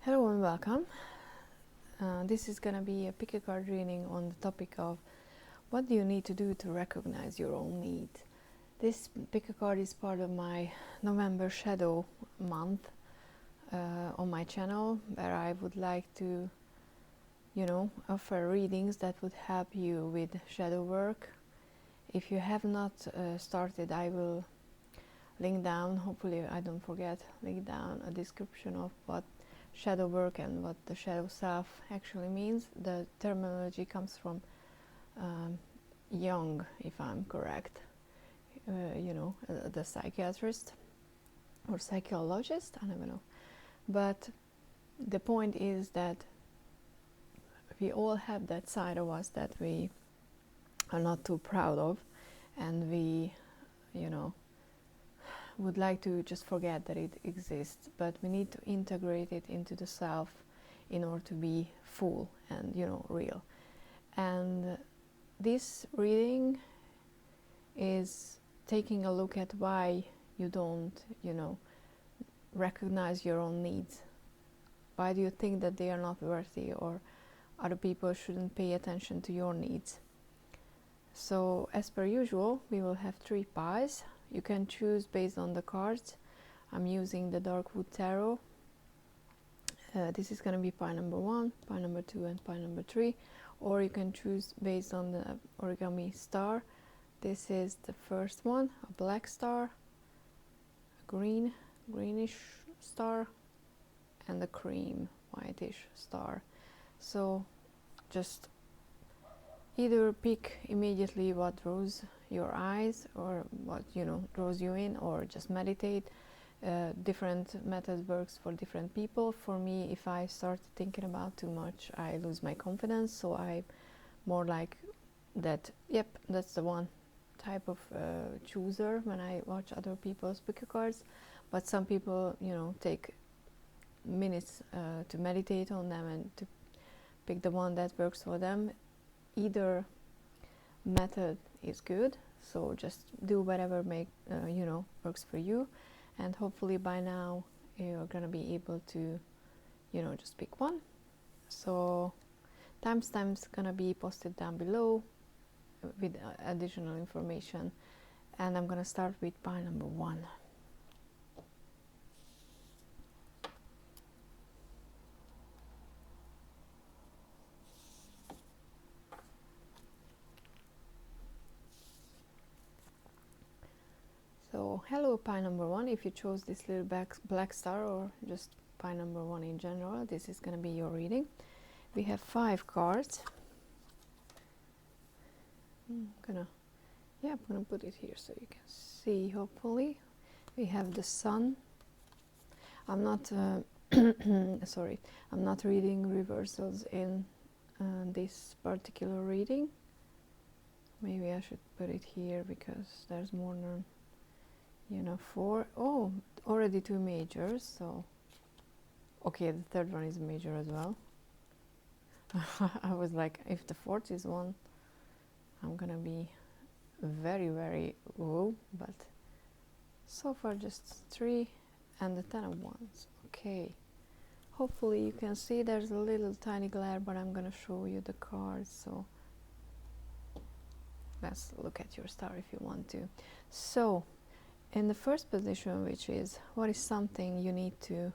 Hello and welcome. This is gonna be a pick a card reading on the topic of what do you need to do to recognize your own need. This pick a card is part of my November shadow month on my channel, where I would like to, offer readings that would help you with shadow work. If you have not started, I will link down, hopefully I don't forget, link down a description of what shadow work and what the shadow self actually means. The terminology comes from Jung, if I'm correct, the psychiatrist or psychologist, I never know. But the point is that we all have that side of us that we are not too proud of, and we, would like to just forget that it exists, but we need to integrate it into the self in order to be full and real. And this reading is taking a look at why you don't recognize your own needs. Why do you think that they are not worthy, or other people shouldn't pay attention to your needs? So as per usual, we will have 3 piles. You can choose based on the cards. I'm using the Untitled Tarot. This is going to be pile number 1, pile number 2, and pile number 3. Or you can choose based on the origami star. This is the first one, a black star, a greenish star, and a cream, whitish star. So just either pick immediately what draws your eyes, or what draws you in, or just meditate. Different methods works for different people. For me, if I start thinking about too much, I lose my confidence, so I more like that, yep, that's the one type of chooser when I watch other people's pick a cards. But some people take minutes to meditate on them and to pick the one that works for them. Either method is good, so just do whatever works for you, and hopefully by now you're gonna be able to just pick one. So timestamps gonna be posted down below with additional information, and I'm gonna start with pile number 1. So hello pile number 1, if you chose this little black star, or just pile number 1 in general, this is going to be your reading. We have 5 cards. I'm gonna put it here so you can see, hopefully. We have the sun. I'm not sorry, I'm not reading reversals in this particular reading. Maybe I should put it here because there's more than 4. Oh, already 2 majors, so okay, the third one is a major as well. I was like, if the 4th is 1, I'm gonna be very, very low, but so far just 3, and the 10 of wands. Okay, hopefully you can see there's a little tiny glare, but I'm gonna show you the cards, so let's look at your star if you want to. So in the first position, which is what is something you need to,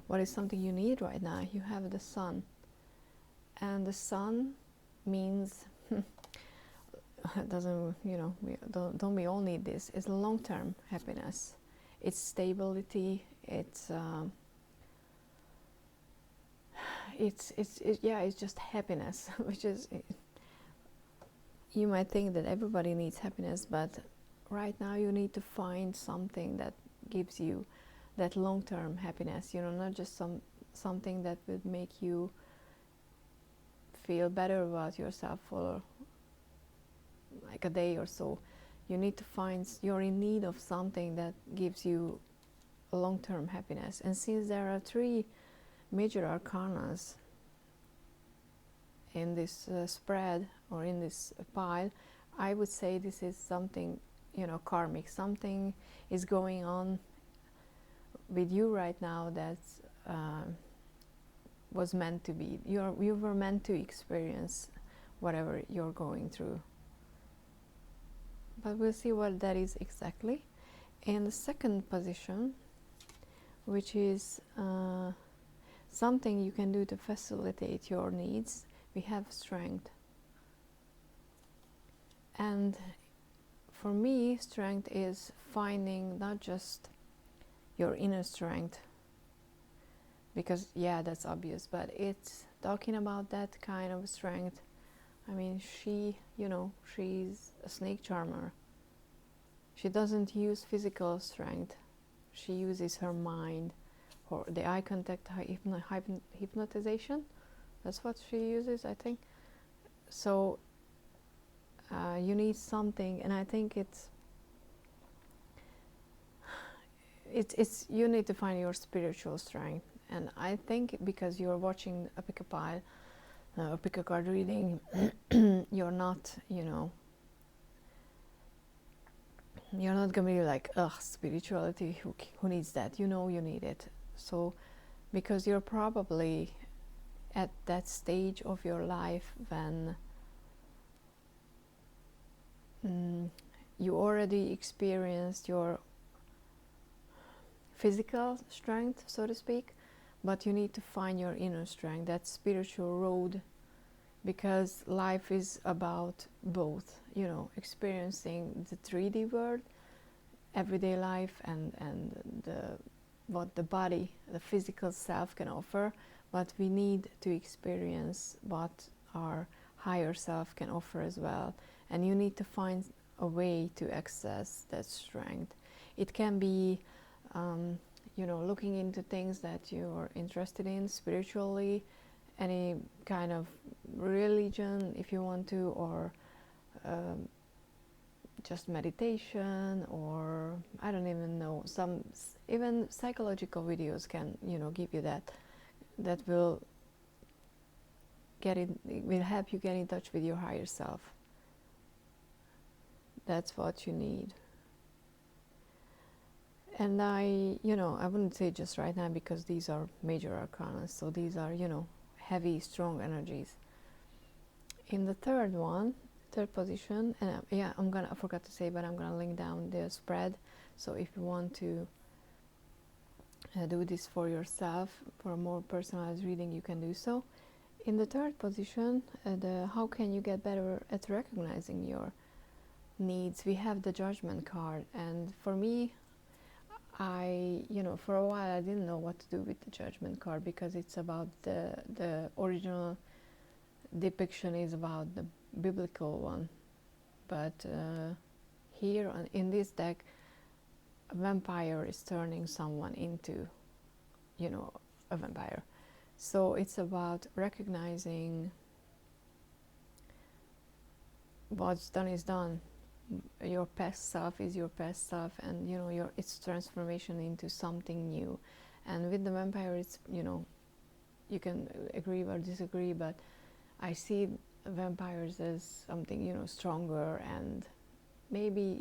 what is something you need right now, you have the sun. And the sun means doesn't, don't we all need this? It's long-term happiness. It's stability. It's just happiness, which is, you might think that everybody needs happiness, but right now you need to find something that gives you that long-term happiness, not just something that would make you feel better about yourself for like a day or so. You need to find, you're in need of something that gives you a long-term happiness. And since there are 3 major arcanas in this spread, or in this pile, I would say this is something karmic. Something is going on with you right now that's was meant to be. You were meant to experience whatever you're going through. But we'll see what that is exactly. In the second position, which is something you can do to facilitate your needs, we have strength. And for me, strength is finding not just your inner strength, because yeah, that's obvious, but it's talking about that kind of strength. I mean, she's a snake charmer. She doesn't use physical strength. She uses her mind, or the eye contact, hypnotization. That's what she uses, I think. So you need something, and I think it's you need to find your spiritual strength. And I think because you're watching a pick a card reading, you're not, you're not gonna be like, ugh, spirituality, who needs that? You know you need it. So because you're probably at that stage of your life when you already experienced your physical strength, so to speak, but you need to find your inner strength, that spiritual road, because life is about both, experiencing the 3D world, everyday life, and what the body, the physical self can offer, but we need to experience what our higher self can offer as well. And you need to find a way to access that strength. It can be looking into things that you're interested in spiritually, any kind of religion if you want to, or just meditation, or I don't even know, some even psychological videos can give you that will help you get in touch with your higher self. That's what you need. And I wouldn't say just right now, because these are major arcana, so these are, heavy, strong energies. In the third position, and I forgot to say, but I'm gonna link down the spread. So if you want to do this for yourself, for a more personalized reading, you can do so. In the third position, how can you get better at recognizing your needs? We have the Judgment card, and for me, for a while I didn't know what to do with the Judgment card, because it's about the original depiction is about the biblical one, but here in this deck, a vampire is turning someone into, a vampire. So it's about recognizing what's done is done. Your past self is your past self, and its transformation into something new. And with the vampire, it's you can agree or disagree, but I see vampires as something stronger, and maybe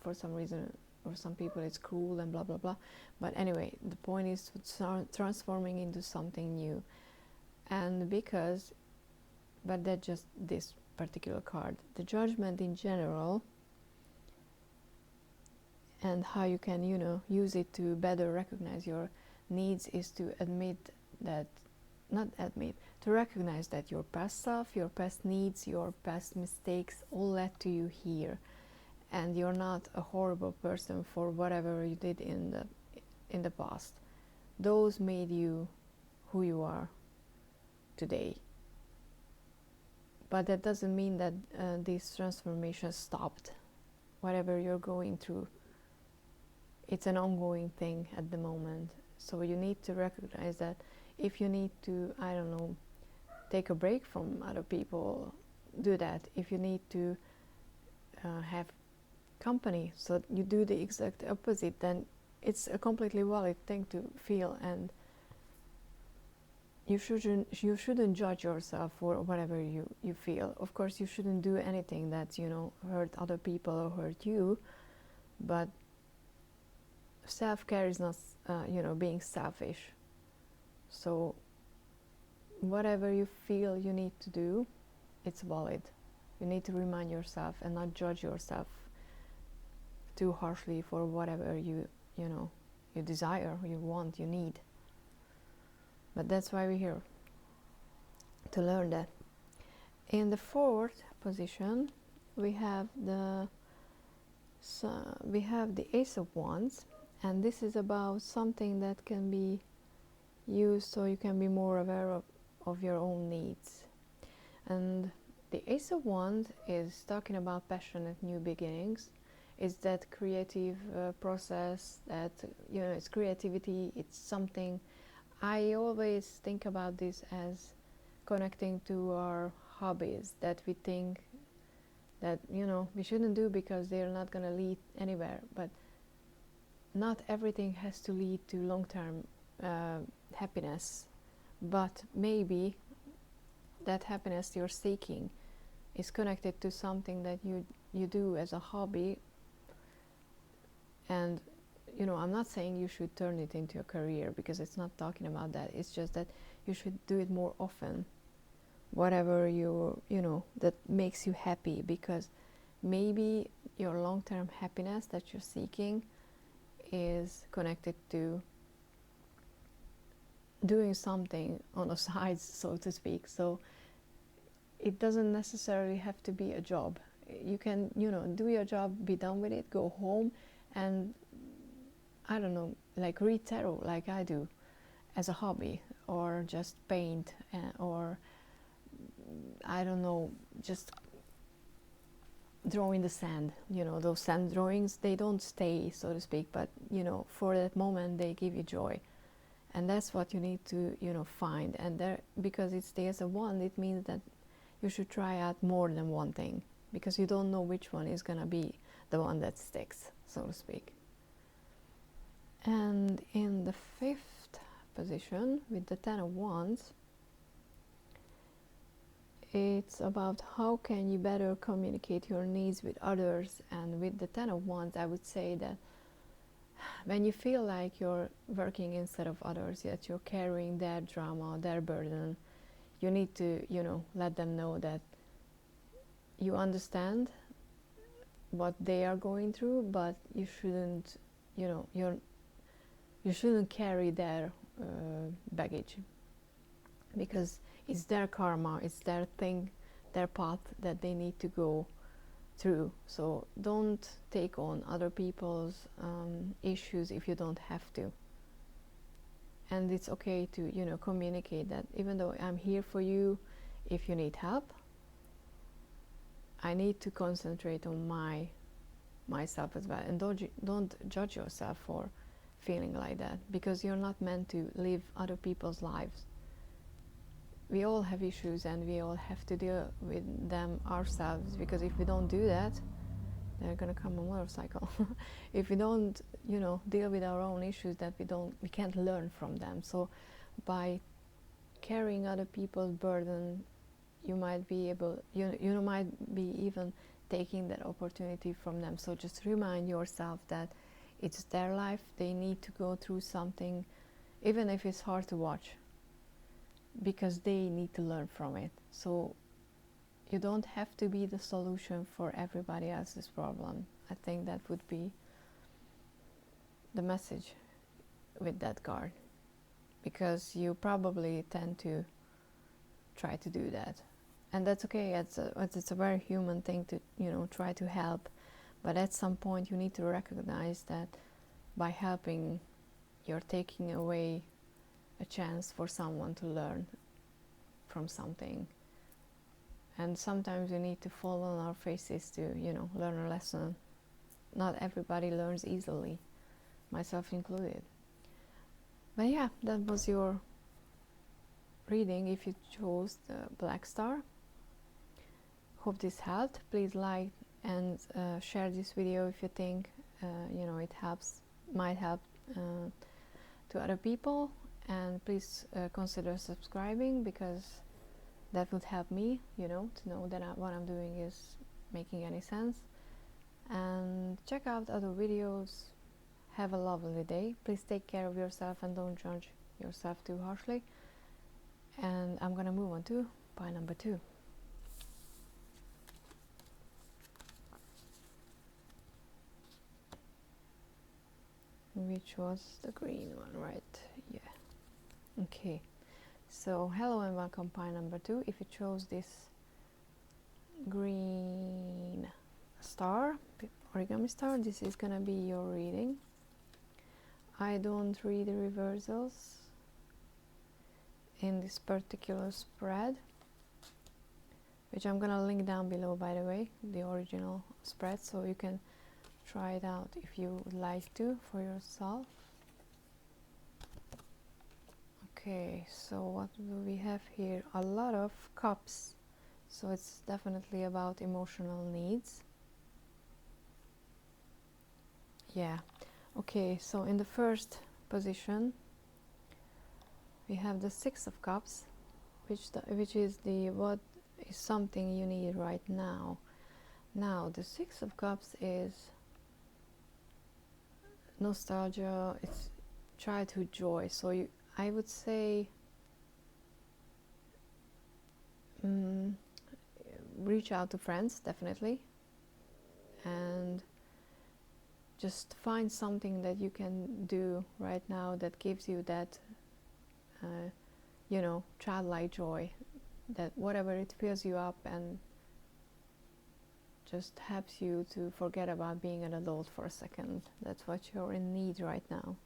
for some reason or some people it's cool and blah blah blah, but anyway, the point is transforming into something new. And but that's just this particular card. The Judgment in general, and how you can use it to better recognize your needs, is to to recognize that your past self, your past needs, your past mistakes all led to you here, and you're not a horrible person for whatever you did in the past. Those made you who you are today. But that doesn't mean that this transformation stopped. Whatever you're going through, it's an ongoing thing at the moment. So you need to recognize that. If you need to, I don't know, take a break from other people, do that. If you need to have company, so you do the exact opposite, then it's a completely valid thing to feel, and you shouldn't judge yourself for whatever you feel. Of course, you shouldn't do anything that hurt other people or hurt you, but self-care is not being selfish. So whatever you feel you need to do, it's valid. You need to remind yourself and not judge yourself too harshly for whatever you desire, you want, you need. But that's why we're here, to learn that. In the fourth position, we have the Ace of Wands, and this is about something that can be used so you can be more aware of your own needs. And the Ace of Wands is talking about passionate new beginnings. It's that creative process that, it's creativity, it's something. I always think about this as connecting to our hobbies that we think that, we shouldn't do because they're not going to lead anywhere. But not everything has to lead to long-term happiness. But maybe that happiness you're seeking is connected to something that you do as a hobby. And I'm not saying you should turn it into a career, because it's not talking about that. It's just that you should do it more often, whatever that makes you happy, because maybe your long-term happiness that you're seeking is connected to doing something on the sides, so to speak. So it doesn't necessarily have to be a job. You can, do your job, be done with it, go home, and I don't know, like read tarot like I do as a hobby, or just paint, or I don't know, just draw in the sand. Those sand drawings, they don't stay, so to speak, but for that moment they give you joy. And that's what you need to find. And there, because it's the Ace of Wands, it means that you should try out more than one thing, because you don't know which one is gonna be the one that sticks, so to speak. And in the fifth position, with the Ten of Wands, it's about how can you better communicate your needs with others. And with the Ten of Wands, I would say that when you feel like you're working instead of others, that you're carrying their drama, their burden, you need to, let them know that you understand what they are going through, but you shouldn't, you shouldn't carry their baggage, because it's their karma, it's their thing, their path that they need to go through. So don't take on other people's issues if you don't have to. And it's okay to communicate that, even though I'm here for you, if you need help, I need to concentrate on myself as well. And don't judge yourself for feeling like that, because you're not meant to live other people's lives. We all have issues, and we all have to deal with them ourselves, because if we don't do that, they're gonna come on a motorcycle. If we don't, deal with our own issues, that we can't learn from them. So by carrying other people's burden, you might be able, you might be even taking that opportunity from them. So just remind yourself that it's their life, they need to go through something, even if it's hard to watch, because they need to learn from it. So you don't have to be the solution for everybody else's problem. I think that would be the message with that card, because you probably tend to try to do that, and that's okay. It's a very human thing to try to help, but at some point you need to recognize that by helping, you're taking away a chance for someone to learn from something. And sometimes we need to fall on our faces to learn a lesson. Not everybody learns easily, myself included. But yeah, that was your reading if you chose the Black Star. Hope this helped. Please like and share this video if you think it might help to other people. And please consider subscribing, because that would help me, to know that what I'm doing is making any sense. And check out other videos. Have a lovely day. Please take care of yourself and don't judge yourself too harshly. And I'm gonna move on to pile number 2. Which was the green one, right? Yeah. Okay. So hello and welcome, pile number 2. If you chose this green star, origami star, this is gonna be your reading. I don't read the reversals in this particular spread, which I'm gonna link down below, by the way, the original spread, so you can try it out if you would like to for yourself. Okay, so what do we have here? A lot of cups, so it's definitely about emotional needs. Yeah. Okay, so in the first position we have the 6 of Cups, which is the what is something you need right now. Now the 6 of Cups is nostalgia, it's childhood joy. So I would say reach out to friends, definitely, and just find something that you can do right now that gives you that childlike joy, that whatever, it fills you up and just helps you to forget about being an adult for a second. That's what you're in need right now.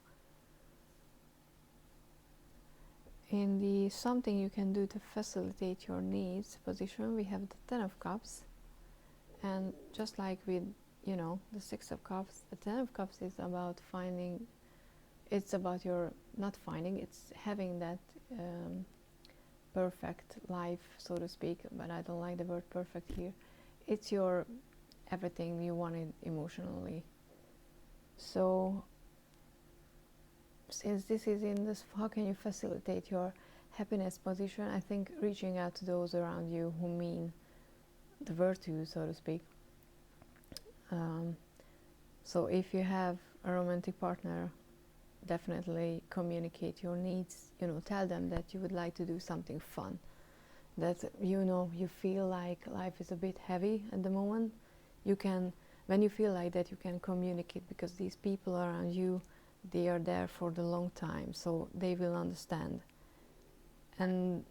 In the something you can do to facilitate your needs position, we have the 10 of Cups, and just like with the 6 of Cups, the 10 of Cups is about finding, it's about your not finding, it's having that perfect life, so to speak, but I don't like the word perfect here. It's your everything you wanted emotionally. So since this is in this, how can you facilitate your happiness position? I think reaching out to those around you who mean the virtue, so to speak. So if you have a romantic partner, definitely communicate your needs. Tell them that you would like to do something fun, that you feel like life is a bit heavy at the moment. You can, when you feel like that, you can communicate, because these people around you, they are there for the long time, so they will understand, and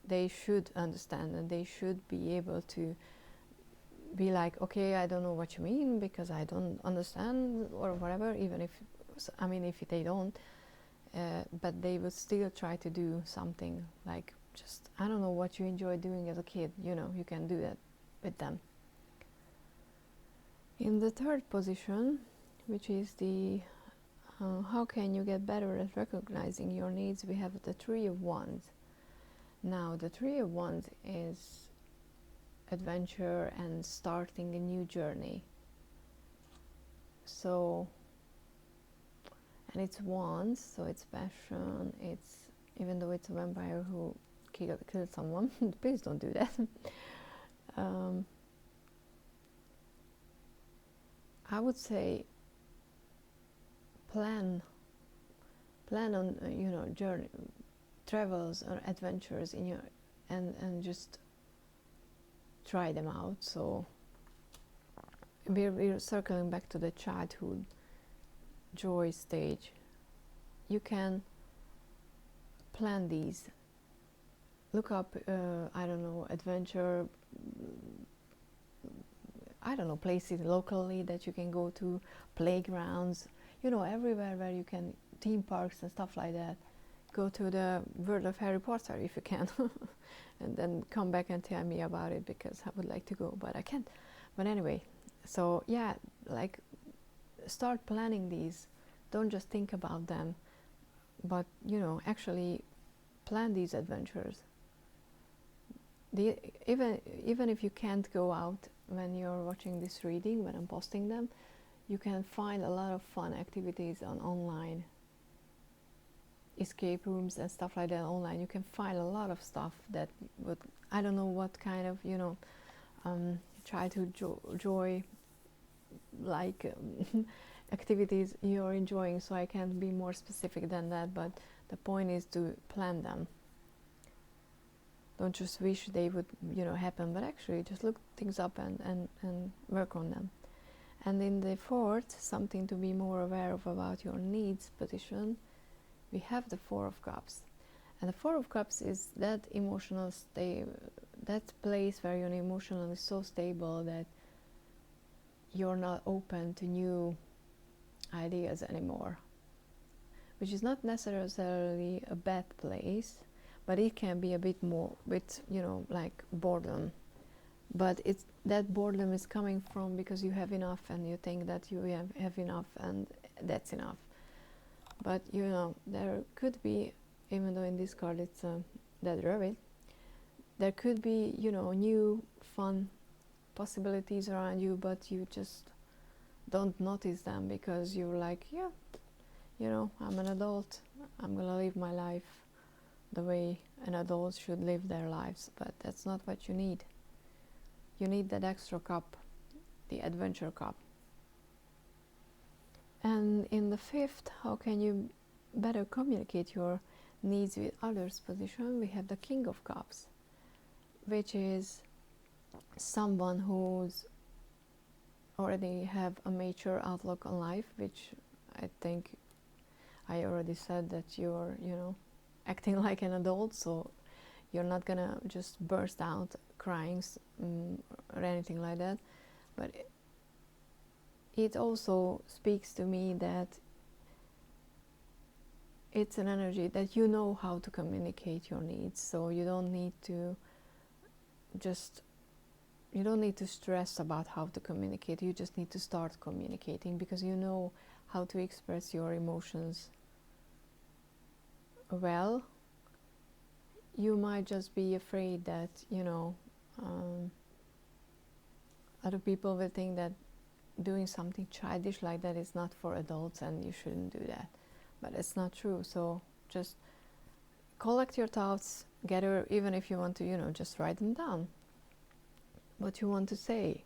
they should understand, and they should be able to be like, okay, I don't know what you mean because I don't understand, or whatever, even if they don't, but they would still try to do something, like, just, I don't know what you enjoy doing as a kid, you can do that with them. In the third position, which is the how can you get better at recognizing your needs, we have the 3 of Wands. Now the 3 of Wands is adventure and starting a new journey. So, and it's wands, so it's passion, it's, even though it's a vampire who killed someone, please don't do that. I would say plan on journey, travels or adventures in your, and just try them out. So we're circling back to the childhood joy stage. You can plan these, look up adventure, places locally that you can go to, playgrounds, everywhere where you can, theme parks and stuff like that. Go to the world of Harry Potter if you can, and then come back and tell me about it, because I would like to go, but I can't. But anyway, so yeah, like, start planning these. Don't just think about them, but actually plan these adventures. Even if you can't go out when you're watching this reading, when I'm posting them, you can find a lot of fun activities online, escape rooms and stuff like that online. You can find a lot of stuff that would, I don't know what kind of childhood joy, like activities you're enjoying, so I can't be more specific than that, but The point is to plan them. Don't just wish they would, happen, but actually just look things up and work on them. And in the fourth, something to be more aware of about your needs position, we have the Four of Cups. And the Four of Cups is that emotional that place where you're emotionally so stable that you're not open to new ideas anymore, which is not necessarily a bad place, but it can be a bit more like boredom. But it's that boredom is coming from because you have enough and you think that you have enough and that's enough. But there could be, even though in this card it's that rabbit, there could be new fun possibilities around you, but you just don't notice them because you're like, I'm an adult, I'm gonna live my life the way an adult should live their lives. But that's not what you need. You need that extra cup, the adventure cup. And in the fifth, how can you better communicate your needs with others position, we have the King of Cups, which is someone who's already have a mature outlook on life, which I think I already said that you're, acting like an adult, so you're not gonna just burst out crying or anything like that. But it also speaks to me that it's an energy that you know how to communicate your needs, so you don't need to stress about how to communicate. You just need to start communicating because you know how to express your emotions well. You might just be afraid that other people will think that doing something childish like that is not for adults and you shouldn't do that, but it's not true. So just collect your thoughts, gather, even if you want to just write them down, what you want to say,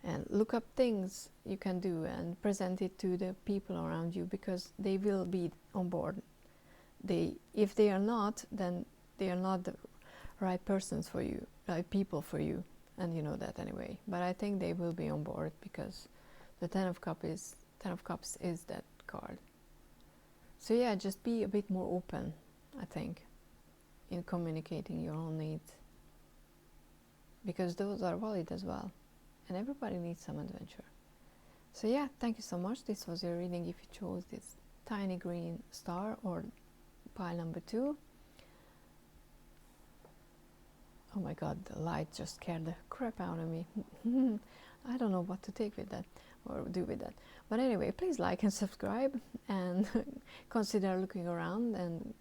and look up things you can do and present it to the people around you, because they will be on board. If they are not, then they are not the right persons for you, right people for you, and you know that anyway. But I think they will be on board because the Ten of Cups is that card. So yeah, just be a bit more open, I think, in communicating your own needs, because those are valid as well, and everybody needs some adventure. So yeah, thank you so much. This was your reading if you chose this tiny green star or pile number 2. Oh my god, the light just scared the crap out of me. I don't know what to take with that or do with that. But anyway, please like and subscribe and consider looking around and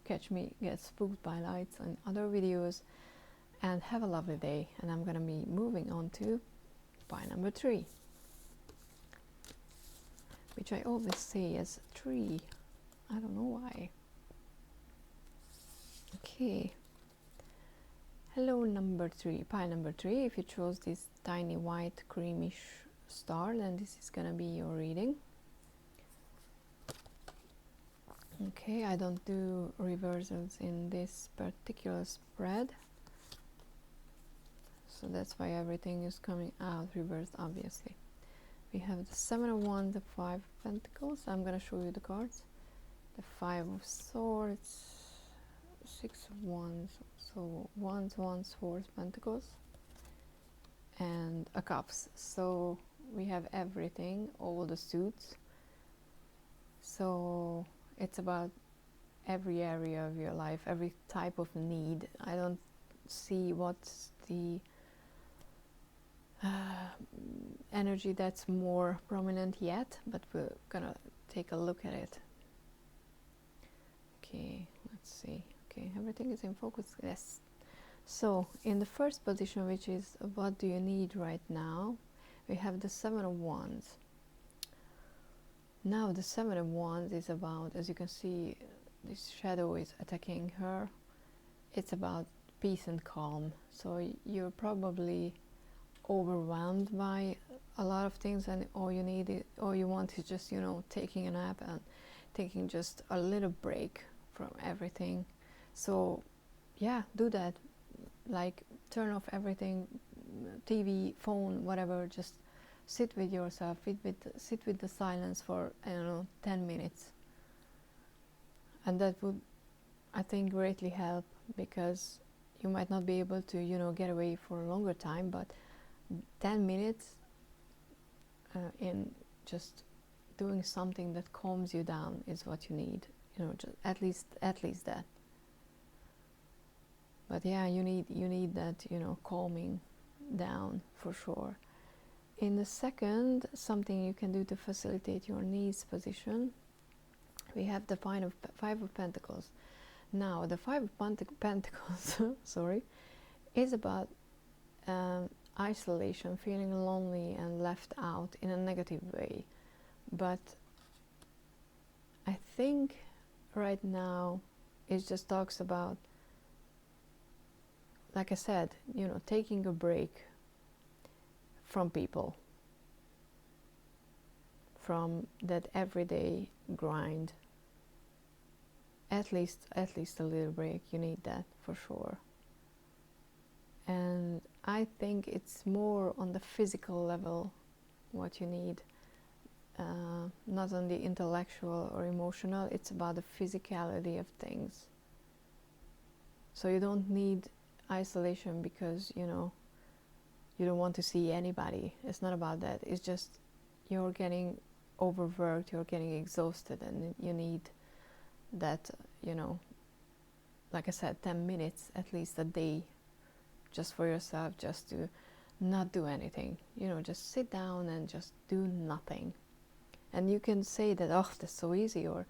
catch me get spooked by lights and other videos, and have a lovely day. And I'm gonna be moving on to pile number 3, which I always say as 3. I don't know why. Okay. Hello, number 3, pile number 3. If you chose this tiny white creamish star, then this is gonna be your reading. Okay, I don't do reversals in this particular spread, so that's why everything is coming out reversed, obviously. We have the 7 of Wands, the 5 of Pentacles. I'm gonna show you the cards. The 5 of Swords, 6 of Wands, so Wands, Swords, Pentacles, and a Cups. So we have everything, all the suits. So it's about every area of your life, every type of need. I don't see what's the energy that's more prominent yet, but we're gonna take a look at it. Okay, let's see. Okay, everything is in focus. Yes. So in the first position, which is what do you need right now, we have the 7 of Wands. Now the 7 of Wands is about, as you can see, this shadow is attacking her. It's about peace and calm. So you're probably overwhelmed by a lot of things, and all you want is just taking a nap and taking just a little break from everything. So yeah, do that. Like, turn off everything, TV, phone, whatever. Just sit with yourself, sit with the silence for, I don't know, 10 minutes. And that would, I think, greatly help, because you might not be able to, get away for a longer time, but 10 minutes in just doing something that calms you down is what you need. Just at least that. But yeah, you need that, calming down for sure. In the second, something you can do to facilitate your knees position, we have the Five of Pentacles. Now, the Five of Pentacles, sorry, is about isolation, feeling lonely and left out in a negative way. But I think right now it just talks about, like I said, taking a break from people, from that everyday grind. At least a little break. You need that for sure. And I think it's more on the physical level what you need, not on the intellectual or emotional. It's about the physicality of things. So you don't need isolation because you don't want to see anybody. It's not about that. It's just you're getting overworked, you're getting exhausted, and you need that, like I said, 10 minutes at least a day just for yourself, just to not do anything, just sit down and just do nothing. And you can say that, oh, that's so easy, or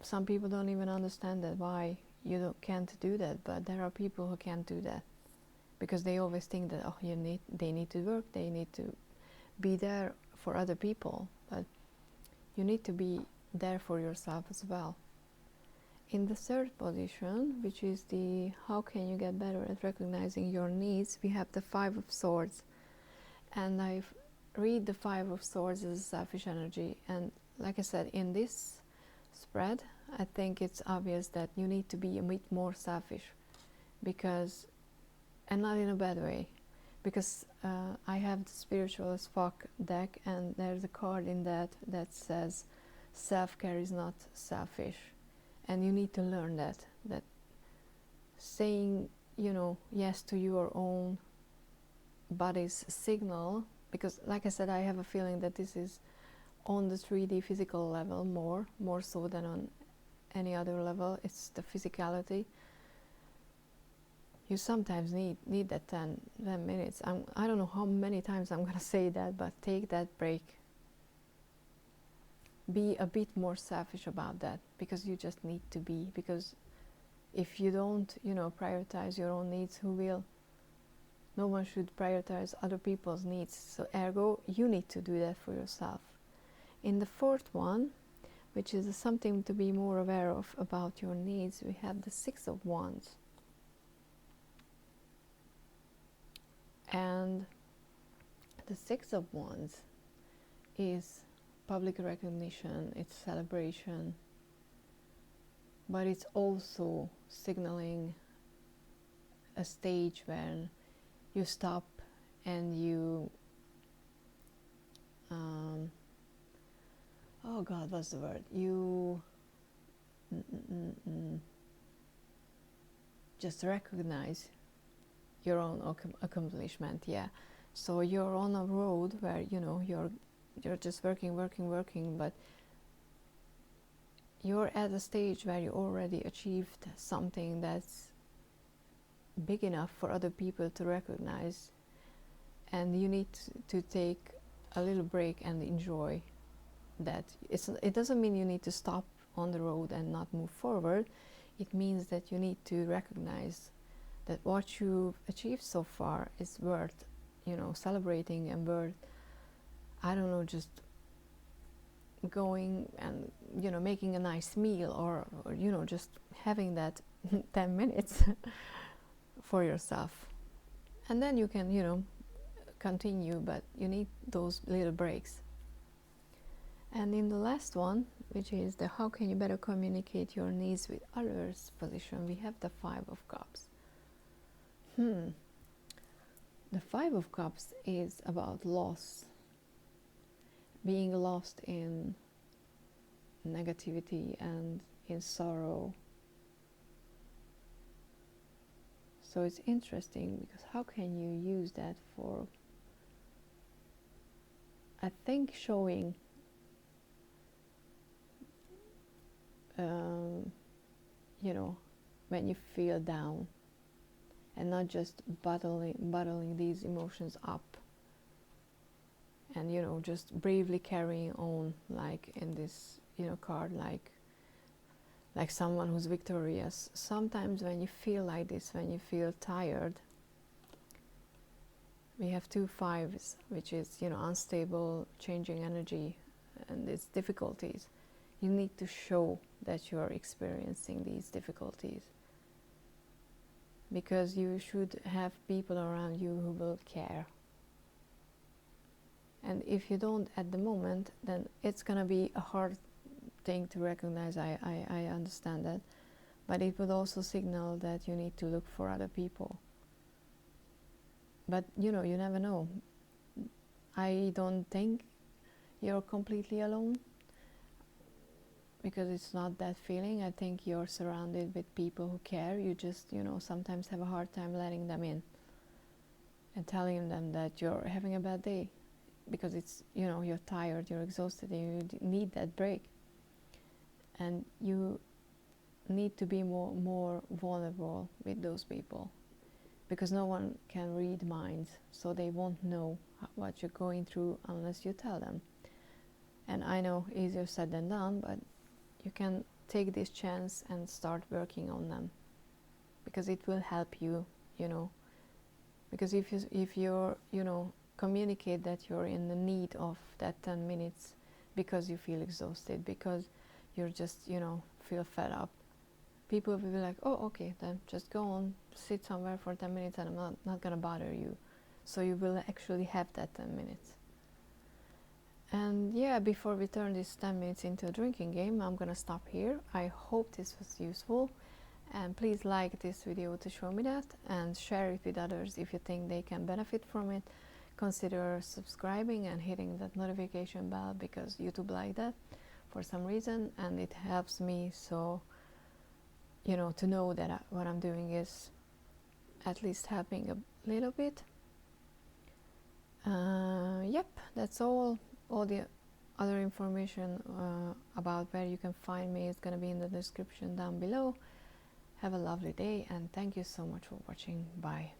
some people don't even understand that, why you can't do that. But there are people who can't do that because they always think that, they need to work, they need to be there for other people. But you need to be there for yourself as well. In the third position, which is the how can you get better at recognizing your needs, we have the Five of Swords. And I read the Five of Swords as selfish energy. And like I said, in this spread, I think it's obvious that you need to be a bit more selfish, because, and not in a bad way, because I have the Spiritual as Fuck deck, and there's a card in that says self-care is not selfish. And you need to learn that saying, yes to your own body's signal, because like I said, I have a feeling that this is on the 3D physical level more so than on any other level. It's the physicality. You sometimes need that 10 minutes. I don't know how many times I'm gonna say that, but take that break. Be a bit more selfish about that, because you just need to be. Because if you don't, prioritize your own needs, who will? No one should prioritize other people's needs. So ergo, you need to do that for yourself. In the fourth one, which is something to be more aware of about your needs, we have the Six of Wands. And the Six of Wands is public recognition, it's celebration, but it's also signaling a stage when you stop and you oh God, what's the word? You just recognize your own accomplishment. Yeah. So you're on a road where you're just working, but you're at a stage where you already achieved something that's big enough for other people to recognize, and you need to take a little break and enjoy that. It doesn't mean you need to stop on the road and not move forward. It means that you need to recognize that what you've achieved so far is worth, celebrating, and worth, I don't know, just going and, making a nice meal, or just having that 10 minutes for yourself. And then you can, continue, but you need those little breaks. And in the last one, which is the how can you better communicate your needs with others position. We have the Five of Cups. The Five of Cups is about loss, being lost in negativity and in sorrow. So it's interesting because how can you use that for, I think, showing you know, when you feel down and not just bottling these emotions up and, you know, just bravely carrying on, like in this, you know, card, like someone who's victorious. Sometimes when you feel like this, when you feel tired, we have two fives, which is, you know, unstable, changing energy, and its difficulties. You need to show that you are experiencing these difficulties, because you should have people around you who will care. And if you don't at the moment, then it's gonna be a hard thing to recognize. I understand that, but it would also signal that you need to look for other people. But you know, you never know. I don't think you're completely alone, because it's not that feeling. I think you're surrounded with people who care. You just, you know, sometimes have a hard time letting them in and telling them that you're having a bad day, because it's, you know, you're tired, you're exhausted, and you need that break. And you need to be more vulnerable with those people, because no one can read minds, so they won't know what you're going through unless you tell them. And I know, easier said than done, but you can take this chance and start working on them, because it will help you, you know. Because if you're, you know, communicate that you're in the need of that 10 minutes because you feel exhausted, because you're just, you know, feel fed up, people will be like, oh, okay, then just go on, sit somewhere for 10 minutes and I'm not gonna bother you. So you will actually have that 10 minutes. And yeah, before we turn this 10 minutes into a drinking game, I'm gonna stop here. I hope this was useful, and please like this video to show me that, and share it with others if you think they can benefit from it. Consider subscribing and hitting that notification bell, because YouTube like that for some reason, and it helps me, so, you know, to know that what I'm doing is at least helping a little bit. Yep, that's all the other information about where you can find me is going to be in the description down below. Have a lovely day, and thank you so much for watching. Bye.